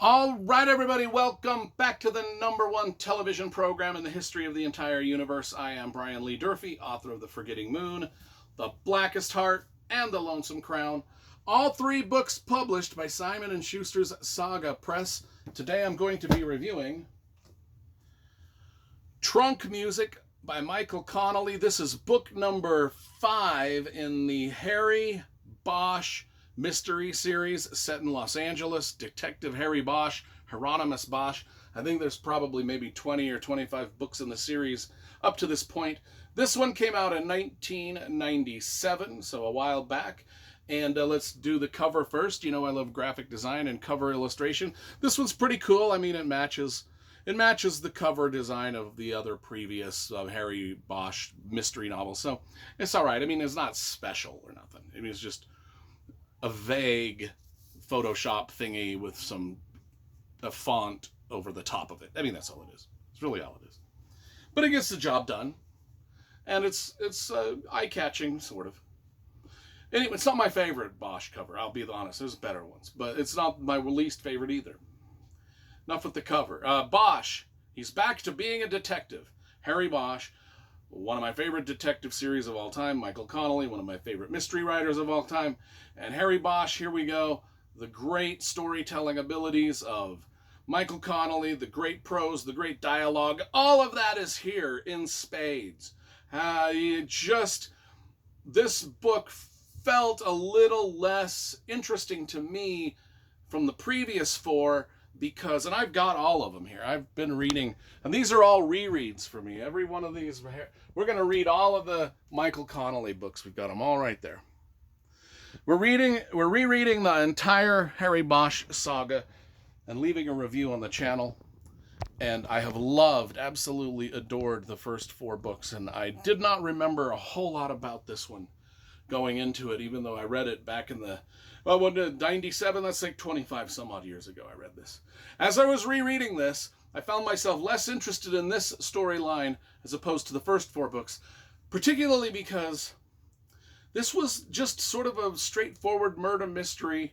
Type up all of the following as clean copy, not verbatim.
All right, everybody, welcome back to the #1 television program in the history of the entire universe. I am Brian Lee Durfee, author of The Forgetting Moon, The Blackest Heart, and The Lonesome Crown. All three books published by Simon & Schuster's Saga Press. Today I'm going to be reviewing Trunk Music by Michael Connelly. This is book number 5 in the Harry Bosch mystery series set in Los Angeles. Detective Harry Bosch, Hieronymus Bosch. I think there's probably maybe 20 or 25 books in the series up to this point. This one came out in 1997, so a while back. And let's do the cover first. You know I love graphic design and cover illustration. This one's pretty cool. I mean, it matches the cover design of the other previous Harry Bosch mystery novels. So it's all right. I mean, it's not special or nothing. I mean, it's just a vague Photoshop thingy with a font over the top of it. I mean, that's all it is. It's really all it is. But it gets the job done. And it's eye-catching, sort of. Anyway, it's not my favorite Bosch cover, I'll be honest. There's better ones. But it's not my least favorite either. Enough with the cover. Bosch, he's back to being a detective. Harry Bosch, one of my favorite detective series of all time. Michael Connelly, one of my favorite mystery writers of all time. And Harry Bosch, here we go. The great storytelling abilities of Michael Connelly, the great prose, the great dialogue. All of that is here in spades. This book felt a little less interesting to me from the previous 4 because, and I've got all of them here. I've been reading, and these are all rereads for me. Every one of these, we're going to read all of the Michael Connelly books. We've got them all right there. We're rereading the entire Harry Bosch saga and leaving a review on the channel. And I have absolutely adored the first 4 books, and I did not remember a whole lot about this one going into it, even though I read it back in 97, that's like 25 some odd years ago I read this. As I was rereading this, I found myself less interested in this storyline as opposed to the first 4 books, particularly because this was just sort of a straightforward murder mystery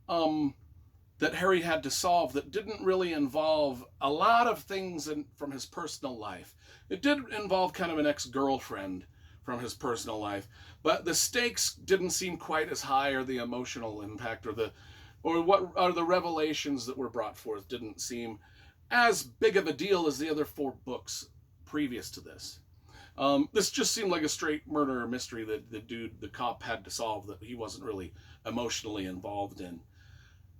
that Harry had to solve that didn't really involve a lot of things from his personal life. It did involve kind of an ex-girlfriend from his personal life, but the stakes didn't seem quite as high, or the emotional impact, or the revelations that were brought forth didn't seem as big of a deal as the other 4 books previous to this. This just seemed like a straight murder mystery that the cop had to solve that he wasn't really emotionally involved in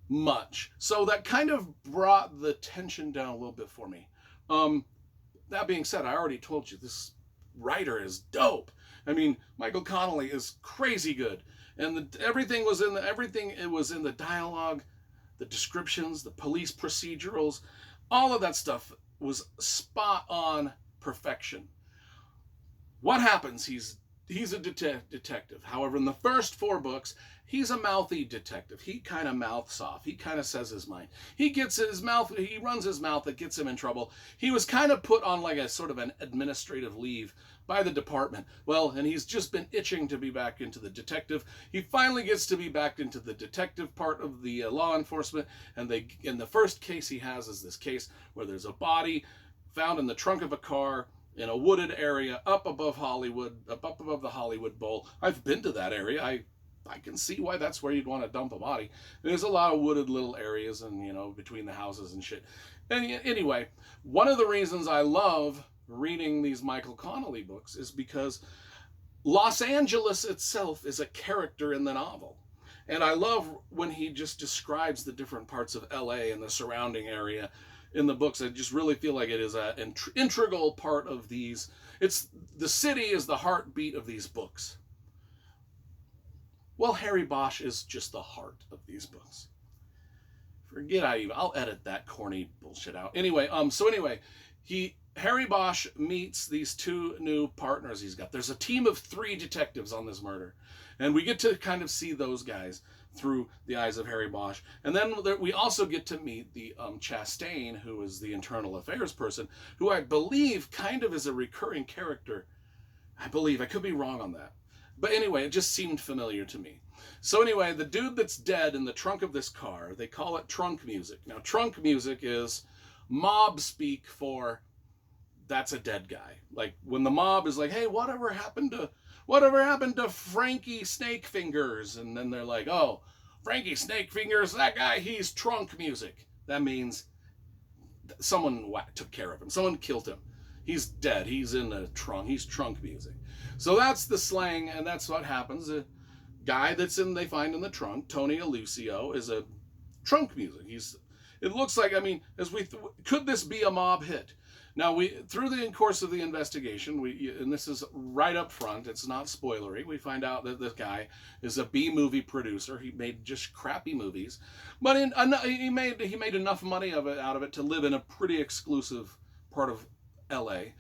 much. So that kind of brought the tension down a little bit for me. That being said, I already told you this writer is dope. I mean, Michael Connelly is crazy good, and everything was in the dialogue, the descriptions, the police procedurals, all of that stuff was spot on perfection. What happens? He's a detective. However, in the first 4 books, he's a mouthy detective. He kind of mouths off. He kind of says his mind. He runs his mouth that gets him in trouble. He was kind of put on like a sort of an administrative leave by the department. Well, and he's just been itching to be back into the detective. He finally gets to be back into the detective part of the law enforcement, and the first case he has is this case where there's a body found in the trunk of a car in a wooded area up above the Hollywood Bowl. I've been to that area. I can see why that's where you'd want to dump a body. There's a lot of wooded little areas, and between the houses and shit. And anyway, one of the reasons I love reading these Michael Connelly books is because Los Angeles itself is a character in the novel. And I love when he just describes the different parts of LA and the surrounding area in the books. I just really feel like it is an integral part of these. The city is the heartbeat of these books. Well, Harry Bosch is just the heart of these books. I'll edit that corny bullshit out. Anyway, Harry Bosch meets these 2 new partners he's got. There's a team of 3 detectives on this murder, and we get to kind of see those guys through the eyes of Harry Bosch. And then we also get to meet the Chastain, who is the internal affairs person, who I believe kind of is a recurring character. I believe. I could be wrong on that. But anyway, it just seemed familiar to me. So anyway, the dude that's dead in the trunk of this car, they call it trunk music. Now, trunk music is mob speak for that's a dead guy. Like when the mob is like, "Hey, whatever happened to Frankie Snake Fingers?" And then they're like, "Oh, Frankie Snake Fingers, that guy, he's trunk music." That means someone took care of him. Someone killed him. He's dead. He's in the trunk. He's trunk music. So that's the slang, and that's what happens. A guy they find in the trunk, Tony Alucio, is a trunk music. It looks like, I mean, could this be a mob hit? Now, through the course of the investigation, and this is right up front, it's not spoilery, we find out that this guy is a B-movie producer. He made just crappy movies, but he made enough money out of it to live in a pretty exclusive part of L.A.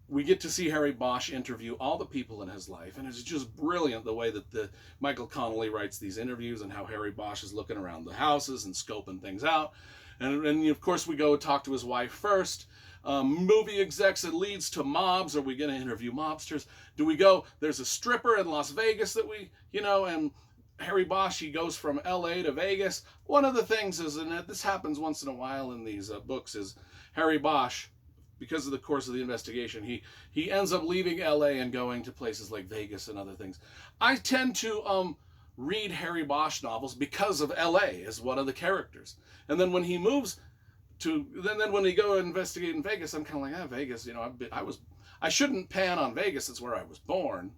We get to see Harry Bosch interview all the people in his life, and it's just brilliant the way that Michael Connelly writes these interviews and how Harry Bosch is looking around the houses and scoping things out. And of course, we go talk to his wife first. Movie execs, it leads to mobs. Are we going to interview mobsters? Do we go, there's a stripper in Las Vegas that and Harry Bosch, he goes from LA to Vegas. One of the things is, and this happens once in a while in these books, is Harry Bosch, because of the course of the investigation, he ends up leaving LA and going to places like Vegas and other things. I tend to read Harry Bosch novels because of LA as one of the characters. And then when he moves then when he go investigate in Vegas, I'm kind of like, Vegas, I shouldn't pan on Vegas. It's where I was born.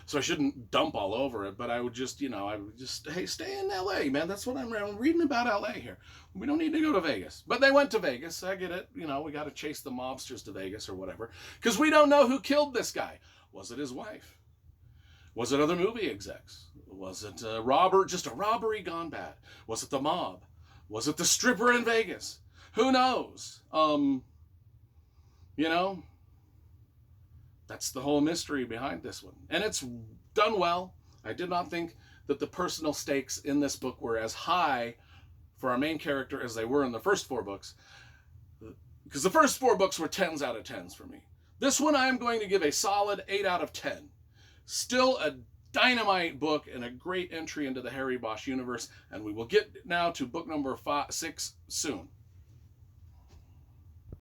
So I shouldn't dump all over it, but I would just, hey, stay in LA, man. That's what I'm reading about LA here. We don't need to go to Vegas. But they went to Vegas. I get it. We got to chase the mobsters to Vegas or whatever. Because we don't know who killed this guy. Was it his wife? Was it other movie execs? Was it just a robbery gone bad? Was it the mob? Was it the stripper in Vegas? Who knows? That's the whole mystery behind this one. And it's done well. I did not think that the personal stakes in this book were as high for our main character as they were in the first 4 books. Because the first 4 books were 10s out of 10s for me. This one I am going to give a solid 8 out of 10. Still a dynamite book and a great entry into the Harry Bosch universe. And we will get now to book number 6 soon.